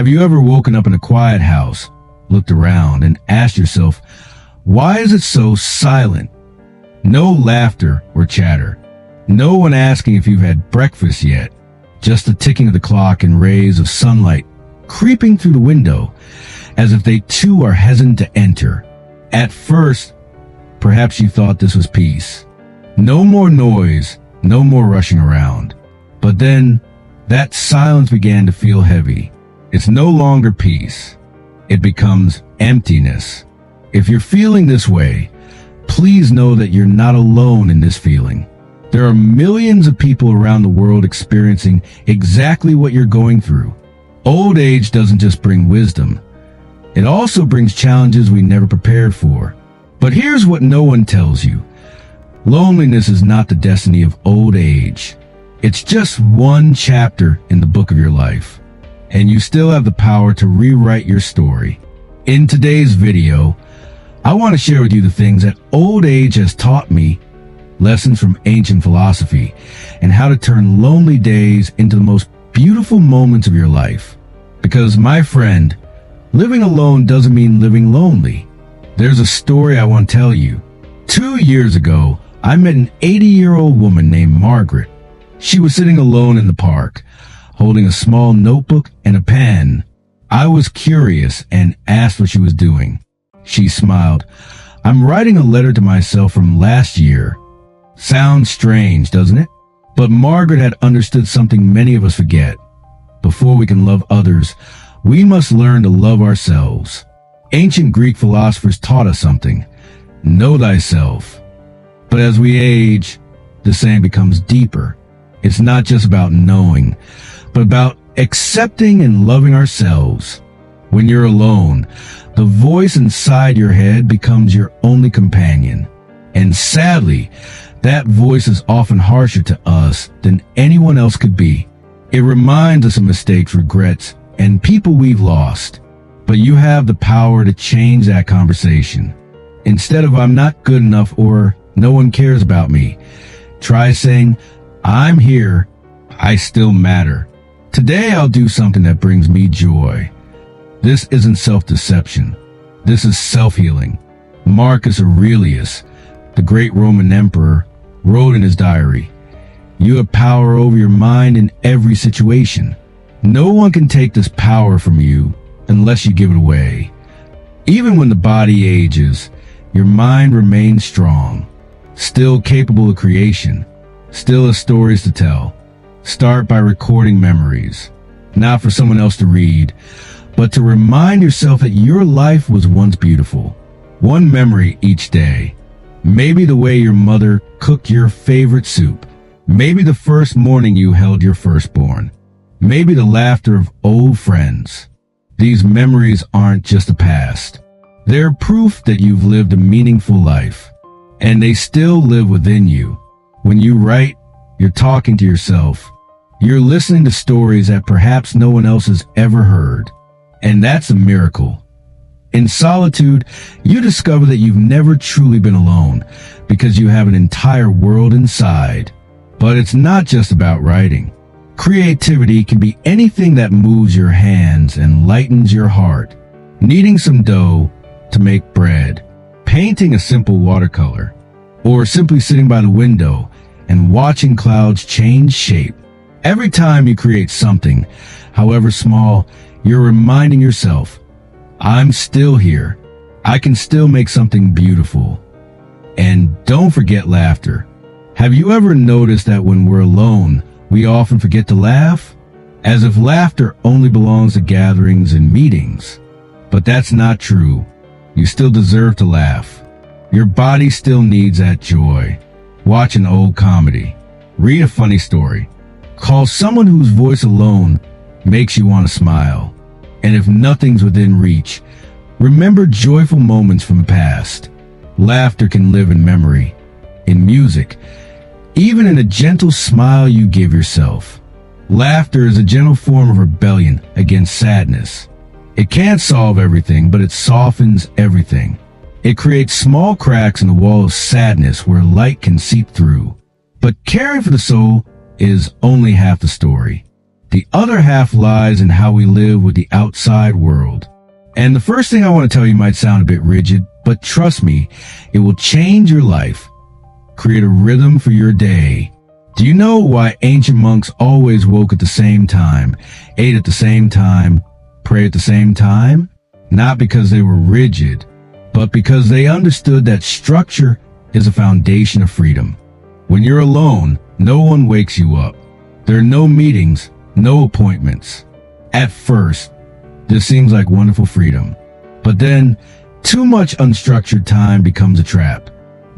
Have you ever woken up in a quiet house, looked around, and asked yourself, why is it so silent? No laughter or chatter. No one asking if you've had breakfast yet. Just the ticking of the clock and rays of sunlight creeping through the window, as if they too are hesitant to enter. At first, perhaps you thought this was peace. No more noise, no more rushing around. But then, that silence began to feel heavy. It's no longer peace. It becomes emptiness. If you're feeling this way, please know that you're not alone in this feeling. There are millions of people around the world experiencing exactly what you're going through. Old age doesn't just bring wisdom. It also brings challenges we never prepared for. But here's what no one tells you. Loneliness is not the destiny of old age. It's just one chapter in the book of your life. And you still have the power to rewrite your story. In today's video, I want to share with you the things that old age has taught me, lessons from ancient philosophy, and how to turn lonely days into the most beautiful moments of your life. Because, my friend, living alone doesn't mean living lonely. There's a story I want to tell you. 2 years ago, I met an 80-year-old woman named Margaret. She was sitting alone in the park, holding a small notebook and a pen. I was curious and asked what she was doing. She smiled. I'm writing a letter to myself from last year. Sounds strange, doesn't it? But Margaret had understood something many of us forget. Before we can love others, we must learn to love ourselves. Ancient Greek philosophers taught us something. Know thyself. But as we age, the saying becomes deeper. It's not just about knowing, but about accepting and loving ourselves. When you're alone, the voice inside your head becomes your only companion. And sadly, that voice is often harsher to us than anyone else could be. It reminds us of mistakes, regrets, and people we've lost. But you have the power to change that conversation. Instead of I'm not good enough or no one cares about me, try saying, I'm here, I still matter. Today I'll do something that brings me joy. This isn't self-deception. This is self-healing. Marcus Aurelius, the great Roman emperor, wrote in his diary, you have power over your mind in every situation. No one can take this power from you unless you give it away. Even when the body ages, your mind remains strong, still capable of creation, still has stories to tell. Start by recording memories, not for someone else to read, but to remind yourself that your life was once beautiful. One memory each day. Maybe the way your mother cooked your favorite soup. Maybe the first morning you held your firstborn. Maybe the laughter of old friends. These memories aren't just the past. They're proof that you've lived a meaningful life. And they still live within you. When you write, you're talking to yourself. You're listening to stories that perhaps no one else has ever heard. And that's a miracle. In solitude, you discover that you've never truly been alone because you have an entire world inside. But it's not just about writing. Creativity can be anything that moves your hands and lightens your heart. Kneading some dough to make bread, painting a simple watercolor, or simply sitting by the window and watching clouds change shape. Every time you create something, however small, you're reminding yourself, I'm still here. I can still make something beautiful. And don't forget laughter. Have you ever noticed that when we're alone, we often forget to laugh? As if laughter only belongs to gatherings and meetings. But that's not true. You still deserve to laugh. Your body still needs that joy. Watch an old comedy. Read a funny story. Call someone whose voice alone makes you want to smile. And if nothing's within reach, remember joyful moments from the past. Laughter can live in memory, in music, even in a gentle smile you give yourself. Laughter is a gentle form of rebellion against sadness. It can't solve everything, but it softens everything. It creates small cracks in the wall of sadness where light can seep through. But caring for the soul is only half the story. The other half lies in how we live with the outside world. And the first thing I want to tell you might sound a bit rigid, but trust me, it will change your life. Create a rhythm for your day. Do you know why ancient monks always woke at the same time, ate at the same time, prayed at the same time? Not because they were rigid, but because they understood that structure is a foundation of freedom. When you're alone, no one wakes you up. There are no meetings, no appointments. At first, this seems like wonderful freedom. But then, too much unstructured time becomes a trap.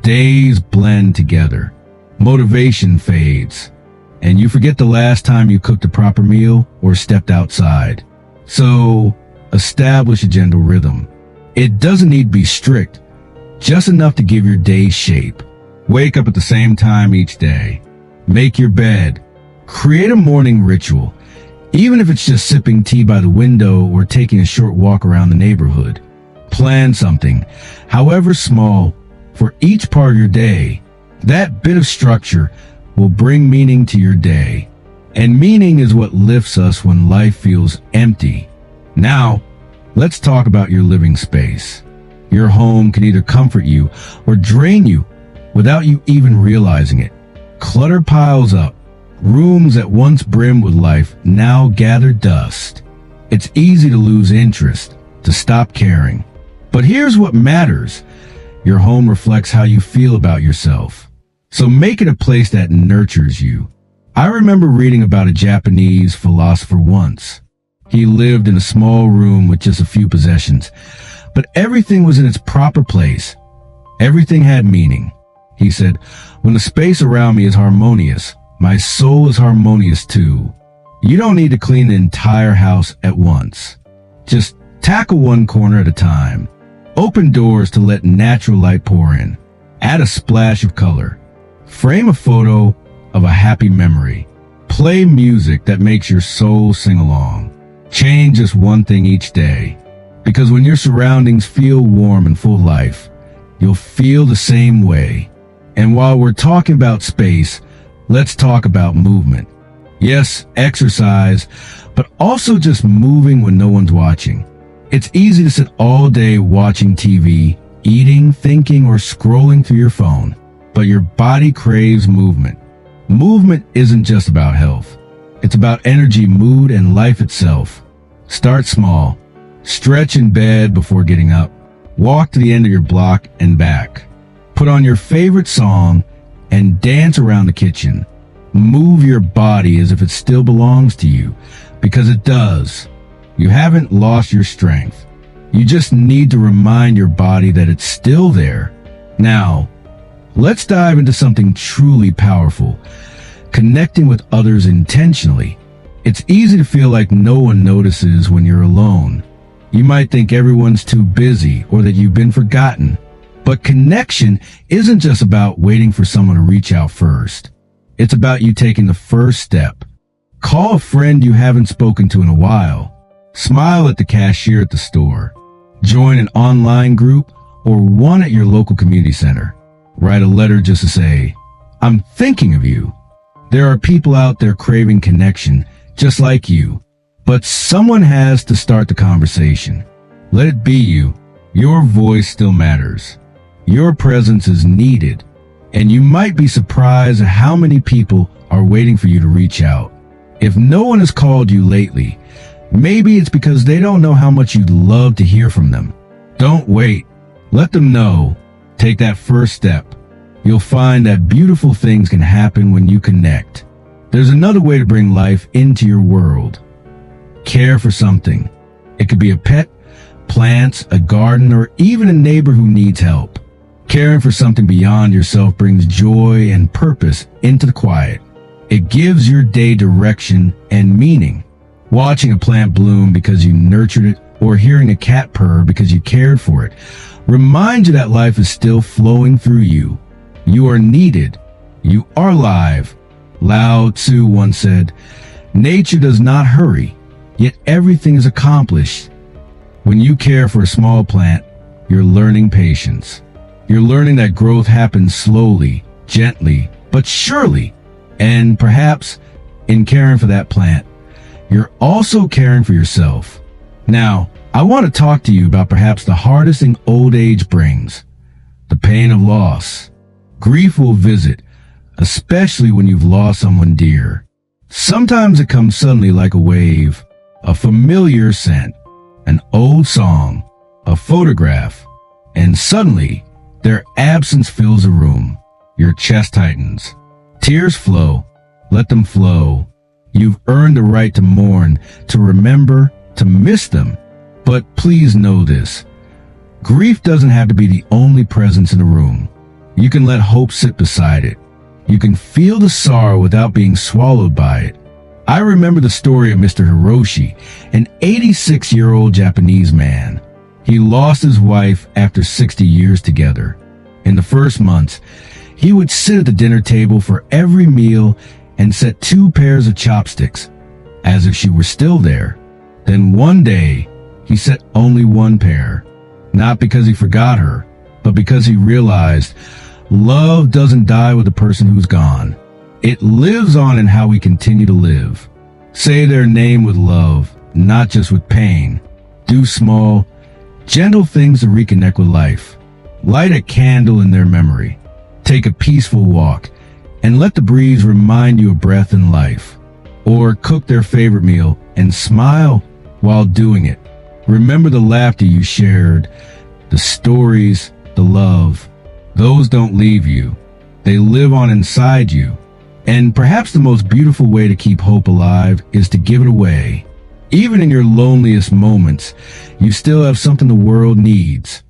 Days blend together. Motivation fades. And you forget the last time you cooked a proper meal or stepped outside. So, establish a gentle rhythm. It doesn't need to be strict, just enough to give your day shape. Wake up at the same time each day. Make your bed. Create a morning ritual, even if it's just sipping tea by the window or taking a short walk around the neighborhood. Plan something, however small, for each part of your day. That bit of structure will bring meaning to your day. And meaning is what lifts us when life feels empty. Now, let's talk about your living space. Your home can either comfort you or drain you without you even realizing it. Clutter piles up. Rooms that once brimmed with life now gather dust. It's easy to lose interest, to stop caring. But here's what matters. Your home reflects how you feel about yourself. So make it a place that nurtures you. I remember reading about a Japanese philosopher once. He lived in a small room with just a few possessions, but everything was in its proper place. Everything had meaning. He said, "When the space around me is harmonious, my soul is harmonious too." You don't need to clean the entire house at once. Just tackle one corner at a time. Open doors to let natural light pour in. Add a splash of color. Frame a photo of a happy memory. Play music that makes your soul sing along. Change just one thing each day. Because when your surroundings feel warm and full of life, you'll feel the same way. And while we're talking about space, let's talk about movement. Yes, exercise, but also just moving when no one's watching. It's easy to sit all day watching TV, eating, thinking, or scrolling through your phone, but your body craves movement. Movement isn't just about health. It's about energy, mood, and life itself. Start small. Stretch in bed before getting up. Walk to the end of your block and back. Put on your favorite song and dance around the kitchen. Move your body as if it still belongs to you, because it does. You haven't lost your strength. You just need to remind your body that it's still there. Now, let's dive into something truly powerful. Connecting with others intentionally. It's easy to feel like no one notices when you're alone. You might think everyone's too busy or that you've been forgotten. But connection isn't just about waiting for someone to reach out first. It's about you taking the first step. Call a friend you haven't spoken to in a while. Smile at the cashier at the store. Join an online group or one at your local community center. Write a letter just to say, "I'm thinking of you." There are people out there craving connection, just like you. But someone has to start the conversation. Let it be you. Your voice still matters. Your presence is needed. And you might be surprised at how many people are waiting for you to reach out. If no one has called you lately, maybe it's because they don't know how much you'd love to hear from them. Don't wait. Let them know. Take that first step. You'll find that beautiful things can happen when you connect. There's another way to bring life into your world. Care for something. It could be a pet, plants, a garden, or even a neighbor who needs help. Caring for something beyond yourself brings joy and purpose into the quiet. It gives your day direction and meaning. Watching a plant bloom because you nurtured it, or hearing a cat purr because you cared for it, reminds you that life is still flowing through you. You are needed. You are alive. Lao Tzu once said, "Nature does not hurry, yet everything is accomplished." When you care for a small plant, you're learning patience. You're learning that growth happens slowly, gently, but surely. And perhaps in caring for that plant, you're also caring for yourself. Now, I want to talk to you about perhaps the hardest thing old age brings: the pain of loss. Grief will visit, especially when you've lost someone dear. Sometimes it comes suddenly like a wave, a familiar scent, an old song, a photograph, and suddenly their absence fills the room. Your chest tightens. Tears flow. Let them flow. You've earned the right to mourn, to remember, to miss them. But please know this: grief doesn't have to be the only presence in the room. You can let hope sit beside it. You can feel the sorrow without being swallowed by it. I remember the story of Mr. Hiroshi, an 86-year-old Japanese man. He lost his wife after 60 years together. In the first months, he would sit at the dinner table for every meal and set 2 pairs of chopsticks, as if she were still there. Then one day, he set only 1 pair, not because he forgot her, but because he realized love doesn't die with the person who's gone. It lives on in how we continue to live. Say their name with love, not just with pain. Do small, gentle things to reconnect with life. Light a candle in their memory. Take a peaceful walk, and let the breeze remind you of breath and life. Or cook their favorite meal and smile while doing it. Remember the laughter you shared, the stories, the love. Those don't leave you. They live on inside you. And perhaps the most beautiful way to keep hope alive is to give it away. Even in your loneliest moments, you still have something the world needs.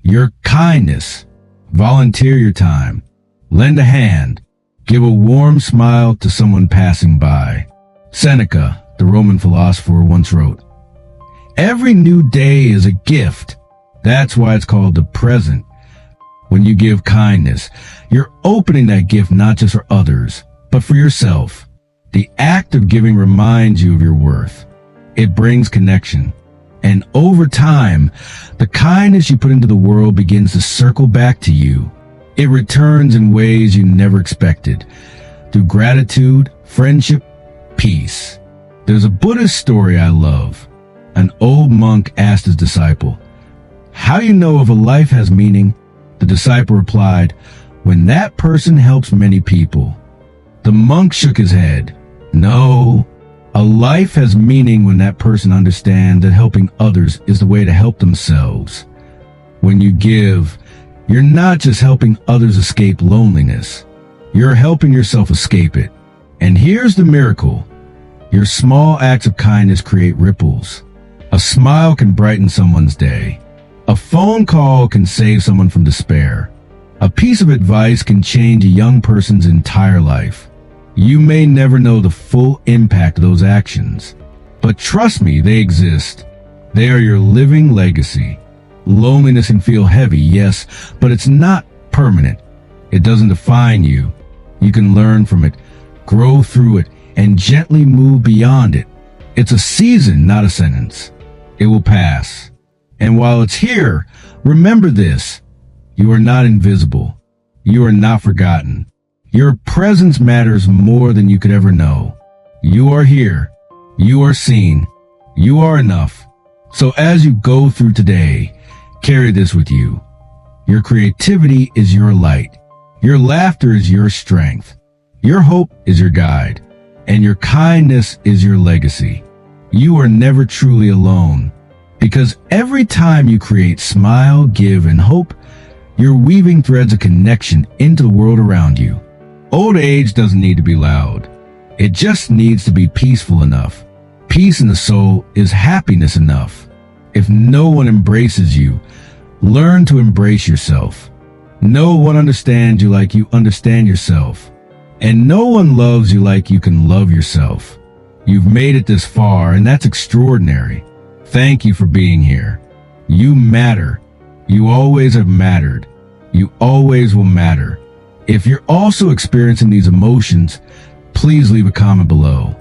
Your kindness. Volunteer your time. Lend a hand. Give a warm smile to someone passing by. Seneca, the Roman philosopher, once wrote, "Every new day is a gift." That's why it's called the present. When you give kindness, you're opening that gift not just for others, but for yourself. The act of giving reminds you of your worth. It brings connection. And over time, the kindness you put into the world begins to circle back to you. It returns in ways you never expected. Through gratitude, friendship, peace. There's a Buddhist story I love. An old monk asked his disciple, "How do you know if a life has meaning?" The disciple replied, "When that person helps many people." The monk shook his head. "No, a life has meaning when that person understands that helping others is the way to help themselves. When you give, you're not just helping others escape loneliness. You're helping yourself escape it. And here's the miracle. Your small acts of kindness create ripples. A smile can brighten someone's day. A phone call can save someone from despair. A piece of advice can change a young person's entire life. You may never know the full impact of those actions, but trust me, they exist. They are your living legacy. Loneliness can feel heavy, yes, but it's not permanent. It doesn't define you. You can learn from it, grow through it, and gently move beyond it. It's a season, not a sentence. It will pass. And while it's here, remember this: you are not invisible. You are not forgotten. Your presence matters more than you could ever know. You are here. You are seen. You are enough. So as you go through today, carry this with you. Your creativity is your light. Your laughter is your strength. Your hope is your guide. And your kindness is your legacy. You are never truly alone. Because every time you create, smile, give, and hope, you're weaving threads of connection into the world around you. Old age doesn't need to be loud. It just needs to be peaceful enough. Peace in the soul is happiness enough. If no one embraces you, learn to embrace yourself. No one understands you like you understand yourself. And no one loves you like you can love yourself. You've made it this far, and that's extraordinary. Thank you for being here. You matter. You always have mattered. You always will matter. If you're also experiencing these emotions, please leave a comment below.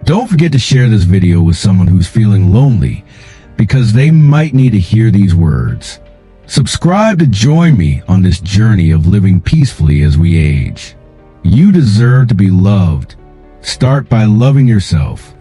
Don't forget to share this video with someone who's feeling lonely, because they might need to hear these words. Subscribe to join me on this journey of living peacefully as we age. You deserve to be loved. Start by loving yourself.